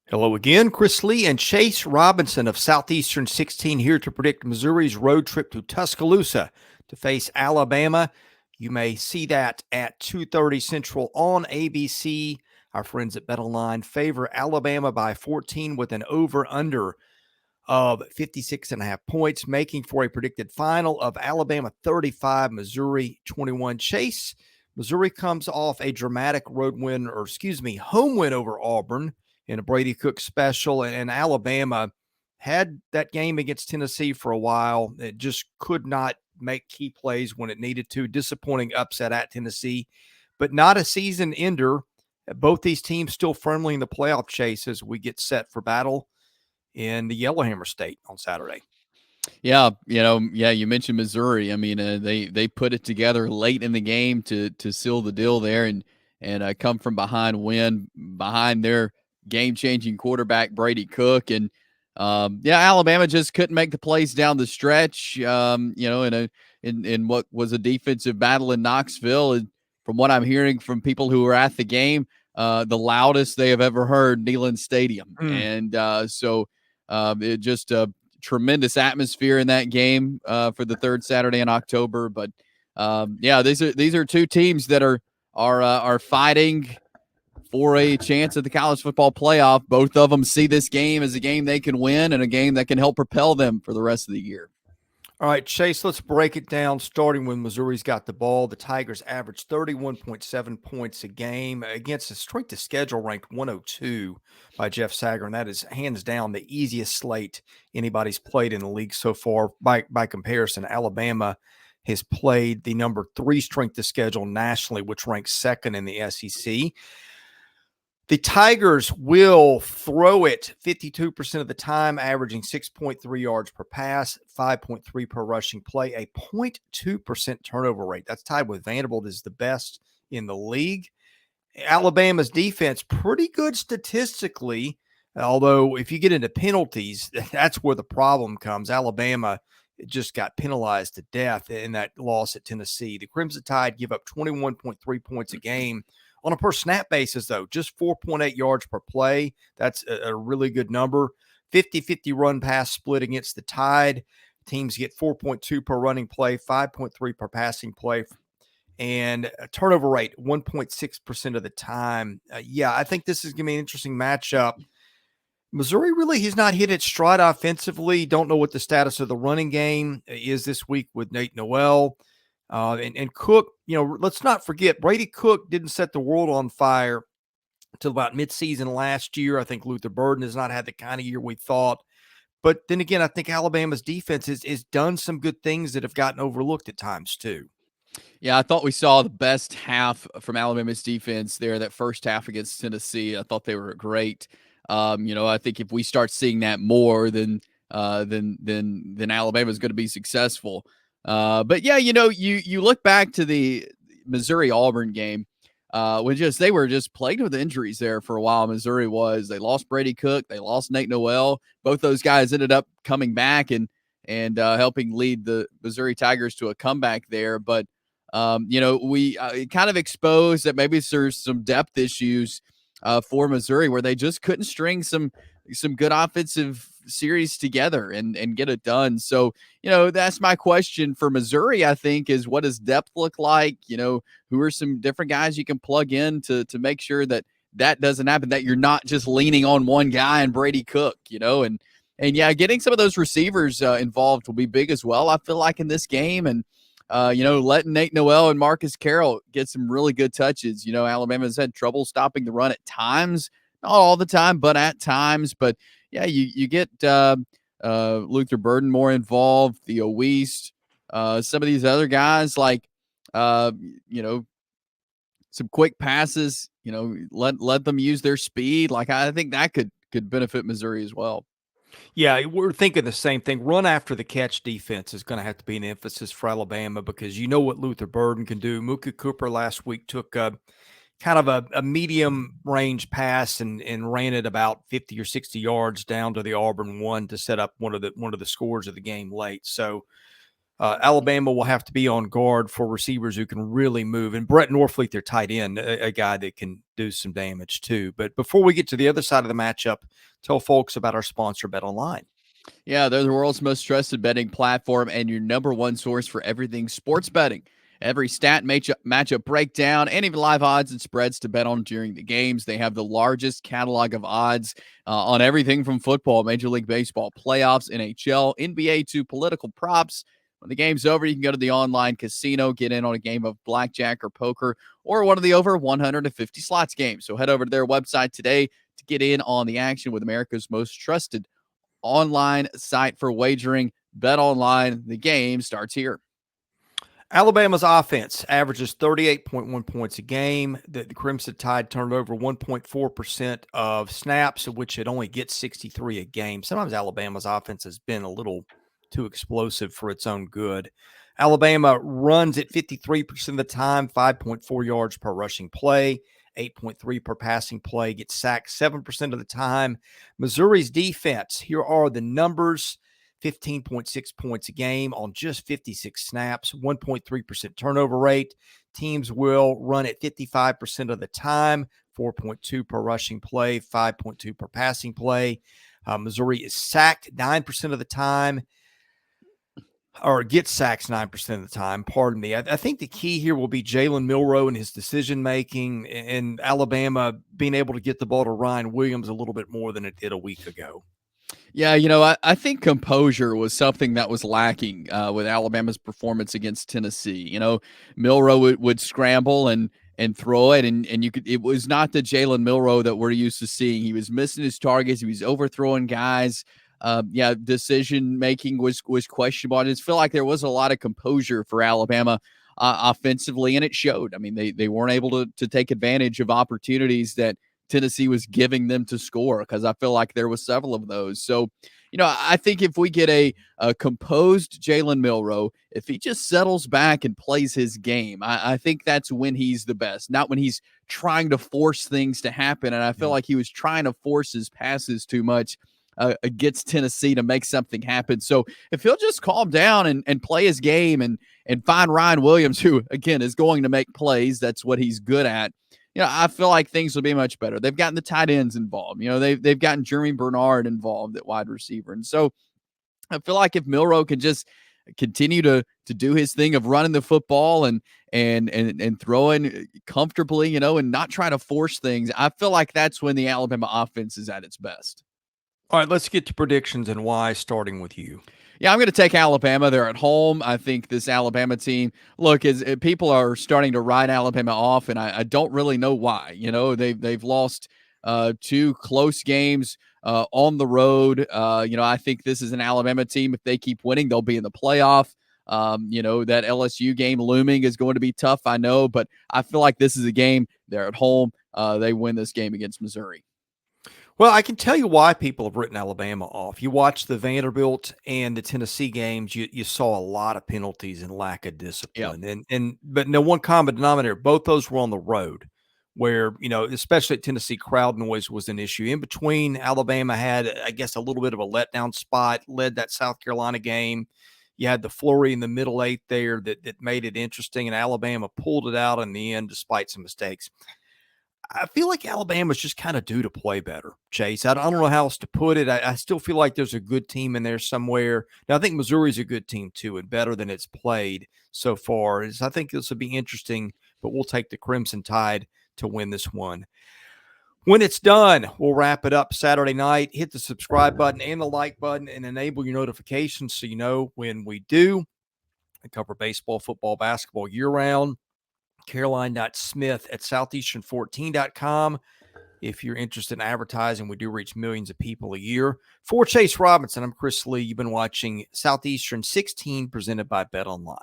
Hello again, Chris Lee and Chase Robinson of Southeastern 16 here to predict Missouri's road trip to Tuscaloosa to face Alabama. You may see that at 2:30 Central on ABC. Our friends at BetOnline favor Alabama by 14 with an over-under of 56.5 points, making for a predicted final of Alabama 35, Missouri 21. Chase, Missouri comes off a dramatic home win over Auburn in a Brady Cook special, and Alabama had that game against Tennessee for a while. It just could not make key plays when it needed to. Disappointing upset at Tennessee, but not a season ender. Both these teams still firmly in the playoff chase as we get set for battle in the Yellowhammer State on Saturday. Yeah, you mentioned Missouri. I mean, they put it together late in the game to seal the deal there, and come from behind, win behind their game-changing quarterback Brady Cook, and Alabama just couldn't make the plays down the stretch. In what was a defensive battle in Knoxville, and from what I'm hearing from people who were at the game, the loudest they have ever heard Neyland Stadium, and so it just tremendous atmosphere in that game for the third Saturday in October. But these are two teams that are fighting for a chance at the college football playoff. Both of them see this game as a game they can win and a game that can help propel them for the rest of the year. All right, Chase, let's break it down, starting when Missouri's got the ball. The Tigers averaged 31.7 points a game against a strength of schedule ranked 102 by Jeff Sager, and that is hands down the easiest slate anybody's played in the league so far. By comparison, Alabama has played the number 3 strength of schedule nationally, which ranks second in the SEC. The Tigers will throw it 52% of the time, averaging 6.3 yards per pass, 5.3 per rushing play, a 0.2% turnover rate. That's tied with Vanderbilt as the best in the league. Alabama's defense, pretty good statistically, although if you get into penalties, that's where the problem comes. Alabama just got penalized to death in that loss at Tennessee. The Crimson Tide give up 21.3 points a game. On a per snap basis, though, just 4.8 yards per play. That's a really good number. 50-50 run pass split against the Tide. Teams get 4.2 per running play, 5.3 per passing play, and a turnover rate 1.6% of the time. I think this is going to be an interesting matchup. Missouri really has not hit its stride offensively. Don't know what the status of the running game is this week with Nate Noel. And Cook, let's not forget, Brady Cook didn't set the world on fire until about midseason last year. I think Luther Burden has not had the kind of year we thought. But then again, I think Alabama's defense has done some good things that have gotten overlooked at times too. Yeah, I thought we saw the best half from Alabama's defense there, that first half against Tennessee. I thought they were great. I think if we start seeing that more, then Alabama is going to be successful. But you look back to the Missouri Auburn game, when they were just plagued with injuries there for a while. Missouri was. They lost Brady Cook, they lost Nate Noel. Both those guys ended up coming back and helping lead the Missouri Tigers to a comeback there. But we kind of exposed that maybe there's some depth issues for Missouri, where they just couldn't string some good offensive series together and get it done. So, that's my question for Missouri, I think, is what does depth look like? Who are some different guys you can plug in to make sure that doesn't happen, that you're not just leaning on one guy and Brady Cook, and getting some of those receivers involved will be big as well, I feel like, in this game. And letting Nate Noel and Marcus Carroll get some really good touches. Alabama's had trouble stopping the run at times, not all the time, but at times. But you get Luther Burden more involved, Theo Weist, some of these other guys, like some quick passes. Let them use their speed. Like, I think that could benefit Missouri as well. Yeah, we're thinking the same thing. Run after the catch defense is going to have to be an emphasis for Alabama, because you know what Luther Burden can do. Mookie Cooper last week took kind of a medium range pass and ran it about 50 or 60 yards down to the Auburn one to set up one of the scores of the game late. So Alabama will have to be on guard for receivers who can really move. And Brett Norfleet, their tight end, a guy that can do some damage too. But before we get to the other side of the matchup, tell folks about our sponsor, BetOnline. Yeah, they're the world's most trusted betting platform and your number one source for everything sports betting. Every stat, matchup breakdown, and even live odds and spreads to bet on during the games. They have the largest catalog of odds on everything from football, Major League Baseball, playoffs, NHL, NBA to political props. When the game's over, you can go to the online casino, get in on a game of blackjack or poker, or one of the over 150 slots games. So head over to their website today to get in on the action with America's most trusted online site for wagering. BetOnline. The game starts here. Alabama's offense averages 38.1 points a game. The Crimson Tide turned over 1.4% of snaps, which it only gets 63 a game. Sometimes Alabama's offense has been a little too explosive for its own good. Alabama runs at 53% of the time, 5.4 yards per rushing play, 8.3 per passing play, gets sacked 7% of the time. Missouri's defense, here are the numbers. 15.6 points a game on just 56 snaps, 1.3% turnover rate. Teams will run at 55% of the time, 4.2 per rushing play, 5.2 per passing play. Missouri is sacked 9% of the time, or gets sacks 9% of the time. Pardon me. I think the key here will be Jalen Milroe and his decision making, and Alabama being able to get the ball to Ryan Williams a little bit more than it did a week ago. Yeah, I think composure was something that was lacking with Alabama's performance against Tennessee. Milroe would scramble and throw it, and you could. It was not the Jalen Milroe that we're used to seeing. He was missing his targets. He was overthrowing guys. Decision making was questionable. I just feel like there was a lot of composure for Alabama offensively, and it showed. I mean, they weren't able to take advantage of opportunities that Tennessee was giving them to score, because I feel like there was several of those. So, I think if we get a composed Jalen Milroe, if he just settles back and plays his game, I think that's when he's the best, not when he's trying to force things to happen. And I feel like he was trying to force his passes too much against Tennessee to make something happen. So if he'll just calm down and play his game and find Ryan Williams, who, again, is going to make plays, that's what he's good at. I feel like things will be much better. They've gotten the tight ends involved. They've gotten Jeremy Bernard involved at wide receiver. And so I feel like if Milroe can just continue to do his thing of running the football and throwing comfortably, and not try to force things, I feel like that's when the Alabama offense is at its best. All right, let's get to predictions and why, starting with you. Yeah, I'm going to take Alabama. They're at home. I think this Alabama team, look, people are starting to write Alabama off, and I don't really know why. They've lost two close games on the road. I think this is an Alabama team. If they keep winning, they'll be in the playoff. That LSU game looming is going to be tough, I know, but I feel like this is a game. They're at home. They win this game against Missouri. Well, I can tell you why people have written Alabama off. You watch the Vanderbilt and the Tennessee games, you saw a lot of penalties and lack of discipline. Yep. But no one common denominator, both those were on the road, where, especially at Tennessee, crowd noise was an issue. In between, Alabama had, I guess, a little bit of a letdown spot, led that South Carolina game. You had the flurry in the middle eight there that made it interesting, and Alabama pulled it out in the end despite some mistakes. I feel like Alabama's just kind of due to play better, Chase. I don't know how else to put it. I still feel like there's a good team in there somewhere. Now, I think Missouri's a good team too, and better than it's played so far. I think this will be interesting, but we'll take the Crimson Tide to win this one. When it's done, we'll wrap it up Saturday night. Hit the subscribe button and the like button and enable your notifications so you know when we do. I cover baseball, football, basketball year-round. Caroline.smith at Southeastern14.com. If you're interested in advertising, we do reach millions of people a year. For Chase Robinson, I'm Chris Lee. You've been watching Southeastern 16 presented by BetOnline.